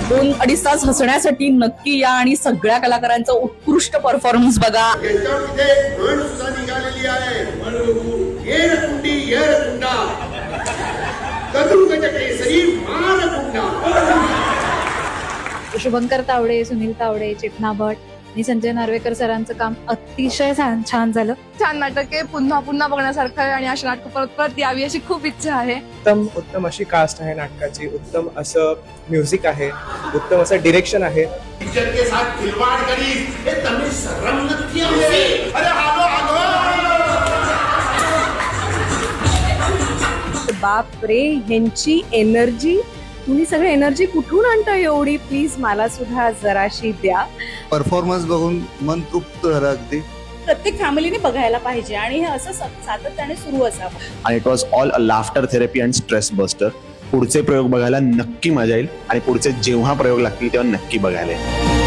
दोन अडीच तास हसण्यासाठी नक्की या आणि सगळ्या कलाकारांचा उत्कृष्ट परफॉर्मन्स बघा. याच्यामध्ये म्हण सुद्धा निघालेली आहे, येर कुंडी येर कुंडा कदरुगज केसरी मान कुंडा. शुभंकर तावडे, सुनील तावडे, चेतना भट आणि संजय नार्वेकर सरांचं काम अतिशय छान झालं. छान नाटक आहे, पुन्हा पुन्हा बघण्यासारखं आहे आणि अशी नाटकं परत परत यावी अशी खूप इच्छा आहे. उत्तम अशी कास्ट आहे नाटकाची, उत्तम असं म्युझिक आहे, उत्तम असं डिरेक्शन आहे. पिक्चर के साथ खिलवाड़ करी ये तमिल शर्म नथी हमसे. अरे हालो हालो. बाप रे, ह्यांची एनर्जी, तुम्ही सगळी एनर्जी कुठून आणता एवढी? प्लीज मला सुद्धा जराशी द्या. परफॉर्मन्स बघून मन तृप्त झालं अगदी. प्रत्येक फॅमिलीने बघायला पाहिजे आणि हे असं सातत्याने सुरू असावं. आणि it was all a laughter therapy and stress buster. पुढचे प्रयोग बघायला नक्की मजा येईल आणि पुढचे जेव्हा प्रयोग लागतील तेव्हा नक्की बघायला येईल.